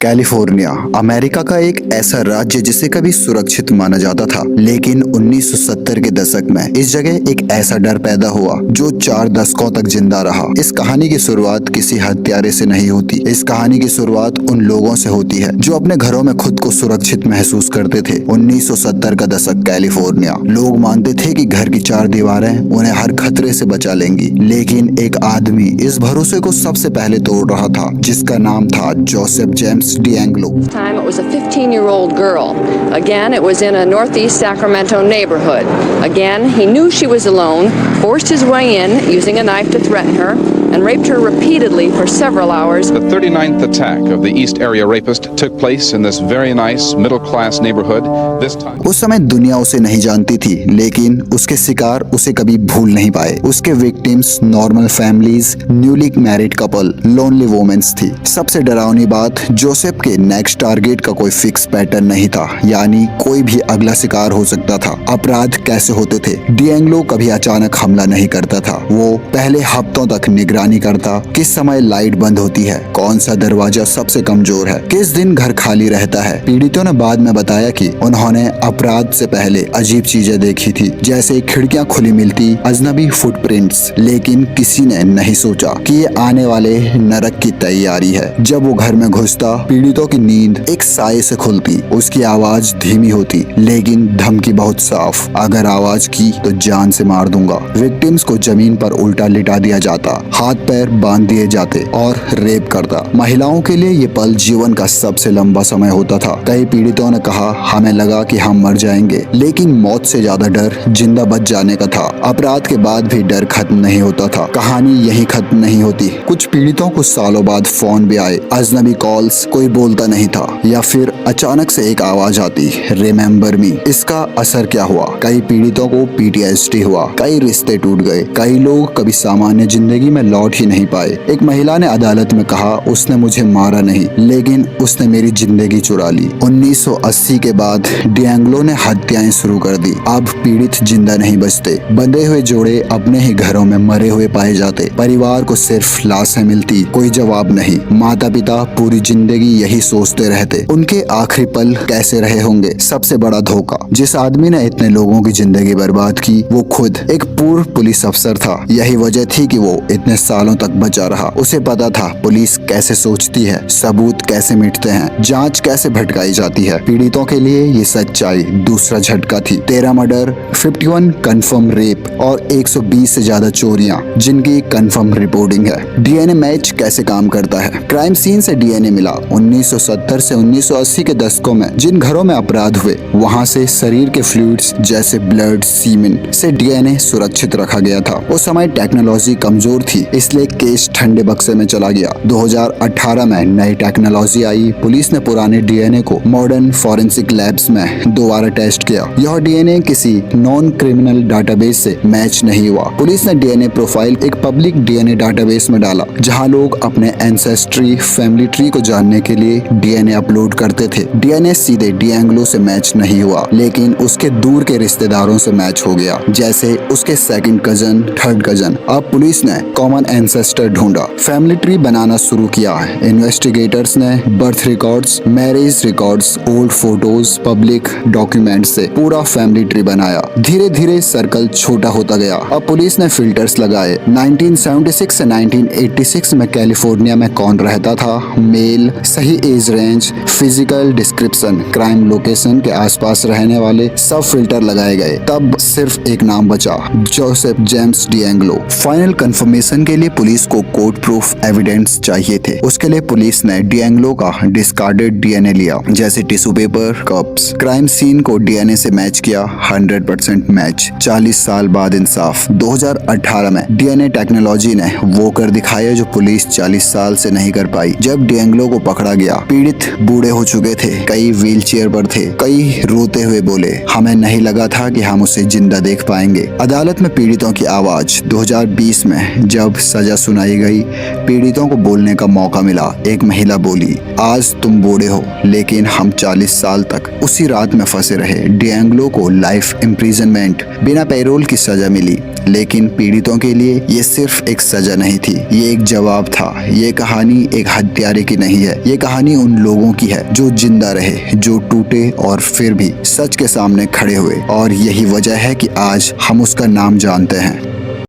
California America का एक ऐसा राज्य जिसे कभी सुरक्षित माना जाता था, लेकिन 1970 के दशक में इस जगह एक ऐसा डर पैदा हुआ जो 4 दशकों तक जिंदा रहा। इस कहानी की शुरुआत किसी हत्यारे से नहीं होती। इस कहानी की शुरुआत उन लोगों से होती है जो अपने घरों में खुद को सुरक्षित महसूस करते थे। 1970 का दशक कैलिफोर्निया। लोग मानते थे कि घर की 4 दीवारें उन्हें हर खतरे से बचा लेंगी, लेकिन एक आदमी इस भरोसे को सबसे पहले तोड़ रहा था, जिसका नाम था Joseph James DeAngelo. Time it was a 15-year-old girl. Again, it was in a northeast Sacramento neighborhood. Again, he knew she was alone, forced his way in using a knife to threaten her, and raped her repeatedly for several hours. The 39th attack of the East Area Rapist took place in this very nice middle-class neighborhood. This time. उस समय दुनिया उसे नहीं जानती थी, लेकिन उसके शिकार उसे कभी भूल नहीं पाए। उसके victims normal families, newly married couple, lonely womens थी। सबसे डरावनी बात, जोसेफ के नेक्स्ट टारगेट का कोई फिक्स पैटर्न नहीं था, यानी कोई भी अगला शिकार हो सकता था। अपराध कैसे होते थे? डिएंगलो कभी अचानक हमला नहीं करता था। वो पहले हफ्तों तक निगरानी करता, किस समय लाइट बंद होती है, कौन सा दरवाजा सबसे कमजोर है, किस दिन घर खाली रहता है। पीड़ितों ने बाद में बताया कि उन्होंने अपराध से पहले अजीब चीजें देखी थी, जैसे खिड़कियां खुली मिलती, अजनबी फुटप्रिंट्स, लेकिन किसी ने नहीं सोचा कि ये आने वाले नरक की तैयारी है। जब वो घर में घुसता, पीड़ितों की नींद एक साए से खुलती। उसकी आवाज धीमी होती, लेकिन धमकी बहुत साफ, अगर आवाज की तो जान से मार दूंगा। विक्टिम्स को जमीन पर उल्टा लिटा दिया जाता, हाथ पैर बांध दिए जाते और रेप करता। महिलाओं के लिए ये पल जीवन का सबसे लंबा समय होता था। कई पीड़ितों ने कहा, हमें लगा कि हम मर जाएंगे, लेकिन मौत से ज्यादा डर जिंदा बच जाने का था। अपराध के बाद भी डर खत्म नहीं होता था। कहानी यही खत्म नहीं होती। कुछ पीड़ितों को सालों बाद फोन भी आए, अजनबी कॉल्स, कोई बोलता नहीं था, या फिर अचानक से एक आवाज आती, रिमेम्बर मी। इसका असर क्या हुआ? कई पीड़ितों को PTSD हुआ, कई रिश्ते टूट गए, कई लोग कभी सामान्य जिंदगी में लौट ही नहीं पाए। एक महिला ने अदालत में कहा, उसने मुझे मारा नहीं, लेकिन उसने मेरी जिंदगी चुरा ली। 1980 के बाद डिएंगलो ने हत्याएं शुरू कर दी। अब पीड़ित जिंदा नहीं बचते, बंधे हुए जोड़े अपने ही घरों में मरे हुए पाए जाते। परिवार को सिर्फ लाशें मिलती, कोई जवाब नहीं। माता पिता पूरी जिंदगी यही सोचते रहते, उनके आखिरी पल कैसे रहे होंगे। सबसे बड़ा धोखा, जिस आदमी ने इतने लोगों की जिंदगी बर्बाद की, वो खुद एक पूर्व पुलिस अफसर था। यही वजह थी कि वो इतने सालों तक बचा रहा। उसे पता था पुलिस कैसे सोचती है, सबूत कैसे मिटते हैं, जांच कैसे भटकाई जाती है। पीड़ितों के लिए ये सच्चाई दूसरा झटका थी। 13 मर्डर, 51 कंफर्म रेप और 120 से ज्यादा चोरियां, जिनकी कंफर्म रिपोर्टिंग है। डीएनए मैच कैसे काम करता है? क्राइम सीन से डीएनए मिला। 1970 से 1980 के दशकों में जिन घरों में अपराध हुए, वहां से शरीर के फ्लूइड्स जैसे ब्लड, सीमेन से डीएनए सुरक्षित रखा गया था। उस समय टेक्नोलॉजी कमजोर थी, इसलिए केस ठंडे बक्से में चला गया। 2018 में नई टेक्नोलॉजी आई। पुलिस ने पुराने डीएनए को मॉडर्न फॉरेंसिक लैब्स में दोबारा टेस्ट किया। यह डीएनए किसी नॉन क्रिमिनल डाटाबेस से मैच नहीं हुआ। पुलिस ने डीएनए प्रोफाइल एक पब्लिक डीएनए डाटाबेस में डाला, जहां लोग अपने एंसेस्ट्री, फैमिली ट्री को जानने के लिए डीएनए अपलोड करते थे। डीएनए सीधे डिएंगलो से मैच नहीं हुआ, लेकिन उसके दूर के रिश्तेदारों से मैच हो गया, जैसे उसके सेकंड कजन, थर्ड कजन। अब पुलिस ने कॉमन एंसेस्टर ढूंढा, फैमिली ट्री बनाना शुरू किया। इन्वेस्टिगेटर्स ने birth records, marriage records, old photos, public documents से पूरा फैमिली ट्री बनाया। धीरे धीरे सर्कल छोटा होता गया। अब पुलिस ने फिल्टर्स लगाए। 1976 से 1986 में कैलिफोर्निया में कौन रहता था, मेल, सही age range, physical description, crime location के आसपास रहने वाले, सब फिल्टर लगाए गए। तब सिर्फ एक नाम बचा, जोसेफ जेम्स डिएंगलो। फाइनल कंफर्मेशन के लिए पुलिस को कोर्ट प्रूफ एविडेंस चाहिए थे। उसके लिए पुलिस ने डिएंगलो का डिस्कार्डेड डीएनए लिया, जैसे tissue paper, cups. Crime scene को डीएनए से मैच किया, 100% मैच। 40 साल बाद इंसाफ। 2018 में डीएनए टेक्नोलॉजी ने वो कर दिखाया जो पुलिस 40 साल से नहीं कर पाई। जब डिएंगलो को पकड़ा गया, पीड़ित बूढ़े हो चुके थे, कई व्हीलचेयर पर थे, कई रोते हुए बोले, हमें नहीं लगा था कि हम उसे जिंदा देख पाएंगे। अदालत में पीड़ितों की आवाज। 2020 में जब सजा सुनाई गई, पीड़ितों को बोलने का मौका मिला। एक महिला बोली, आज तुम बूढ़े हो लेकिन हम 40 साल तक उसी रात में फंसे रहे। डिएंगलो को लाइफ इम्प्रिजनमेंट बिना पैरोल की सजा मिली, लेकिन पीड़ितों के लिए ये सिर्फ एक सजा नहीं थी, ये एक जवाब था। ये कहानी एक हत्यारे की नहीं है, ये कहानी उन लोगों की है जो जिंदा रहे, जो टूटे और फिर भी सच के सामने खड़े हुए। और यही वजह है कि आज हम उसका नाम जानते हैं।